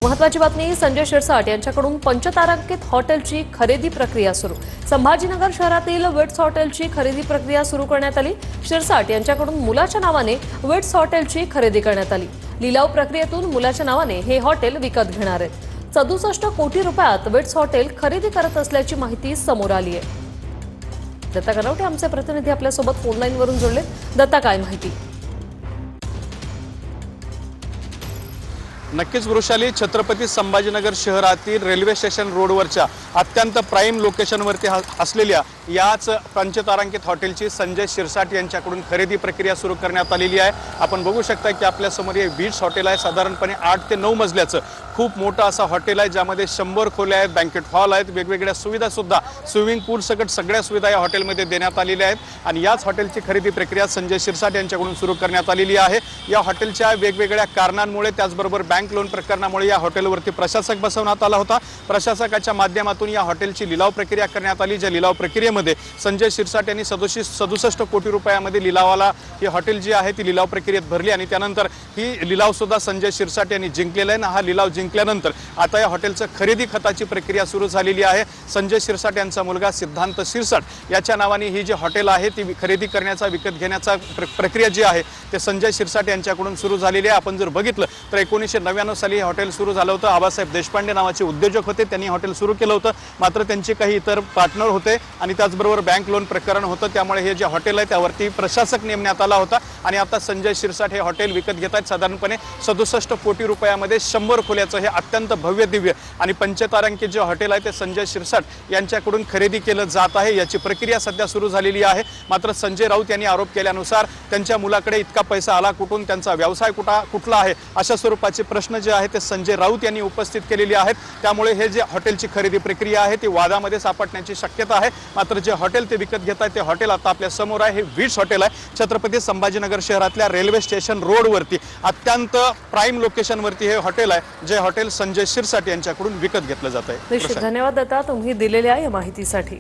महत्वाची बातमी संजय शिरसाट यांच्याकडून पंचतारांकित हॉटेलची खरेदी प्रक्रिया सुरू। संभाजीनगर शहरातील विट्स हॉटेलची खरेदी प्रक्रिया सुरू करण्यात आली। शिरसाट यांच्याकडून मुलाच्या नावाने विट्स हॉटेलची खरेदी करण्यात आली। लिलाव प्रक्रियेतून मुलाच्या नावाने हे हॉटेल विकत घेणार आहेत। 67 कोटी रुपयात विट्स हॉटेल खरेदी करत असल्याची माहिती समोर आली आहे। दत्ता कनवटे आमचे प्रतिनिधी आपल्या सोबत फोन लाईन वरून जोडले। दत्ता, काय माहिती? नक्कीच वृषाली, छत्रपती संभाजीनगर शहरातील रेल्वे स्टेशन रोडवरच्या अत्यंत प्राईम लोकेशनवरती असलेल्या याच पंचतारांकित हॉटेलची संजय शिरसाट यांच्याकडून खरेदी प्रक्रिया सुरू करण्यात आलेली आहे। आपण बघू शकता की आपल्या समोर हे विट्स हॉटेल आहे। साधारणपणे 8 ते 9 मजल्याचं खूप मोठं असं हॉटेल आहे, ज्यामध्ये 100 खोल्या आहेत, बँकेट हॉल आहेत, वेगवेगळ्या सुविधा सुद्धा स्विमिंग पूल सकट सगळ्या सुविधा या हॉटेलमध्ये देण्यात आलेल्या आहेत। आणि याच हॉटेलची खरेदी प्रक्रिया संजय शिरसाट यांच्याकडून सुरू करण्यात आलेली आहे। या हॉटेलच्या वेगवेगळ्या कारणांमुळे, त्याचबरोबर बँक लोन प्रकरणामुळे या हॉटेलवरती प्रशासक बसवण्यात आला होता। प्रशासकाच्या माध्यमातून या हॉटेलची लिलाव प्रक्रिया करण्यात आली। ज्या लिलाव प्रक्रियेमध्ये संजय शिरसाट यांनी 67 कोटी रुपयामध्ये लिलावाला ही हॉटेल जी आहे ती लिलाव प्रक्रियेत भरली आणि त्यानंतर ही लिलाव सुद्धा संजय शिरसाट यांनी जिंकलेला आहे। हा लिलाव जिंकल्यानंतर आता या हॉटेलचं खरेदी खताची प्रक्रिया सुरू झालेली आहे। संजय शिरसाट यांचा मुलगा सिद्धांत शिरसाट याच्या नावाने ही जी हॉटेल आहे ती खरेदी करण्याचा, विकत घेण्याचा प्रक्रिया जी आहे ते संजय शिरसाट यांच्याकडून सुरू झालेली आहे। आपण जर बघितलं तर 1999 साली हे हॉटेल सुरू झालं होतं। आबासाहेब देशपांडे नावाचे उद्योजक होते, त्यांनी हॉटेल सुरू केलं होतं। मात्र त्यांचे काही इतर पार्टनर होते आणि त्याचबरोबर बँक लोन प्रकरण होतं, त्यामुळे हे जे हॉटेल आहे त्यावरती प्रशासक नेमण्यात आला होता। आणि आता संजय शिरसाट हे हॉटेल विकत घेत आहेत। साधारणपणे 67 कोटी रुपयामध्ये 100 खोल्याचं हे अत्यंत भव्य दिव्य आणि पंचतारांकित जे हॉटेल आहे ते संजय शिरसाट यांच्याकडून खरेदी केलं जात आहे। याची प्रक्रिया सध्या सुरू झालेली आहे। मात्र संजय राऊत यांनी आरोप केल्यानुसार त्यांच्या मुलाकडे इतका पैसा आला कुठून, त्यांचा व्यवसाय कुठला आहे, अशा स्वरूपाचे प्रश्न जे आहे ते संजय राऊत यांनी उपस्थित केलेले आहेत। त्यामुळे हे जे हॉटेलची खरेदी प्रक्रिया आहे ती वादामध्ये सापडण्याची शक्यता आहे। मात्र जे हॉटेल ते विकत घेत आहे ते हॉटेल आता आपल्या समोर आहे। हे विट्स हॉटेल आहे, छत्रपती संभाजीनगर शहरातल्या रेल्वे स्टेशन रोडवरती अत्यंत प्राईम लोकेशनवरती हे हॉटेल आहे, जे हॉटेल संजय शिरसाट यांच्याकडून विकत घेतलं जात आहे। धन्यवाद दत्ता, तुम्ही दिलेल्या या माहितीसाठी।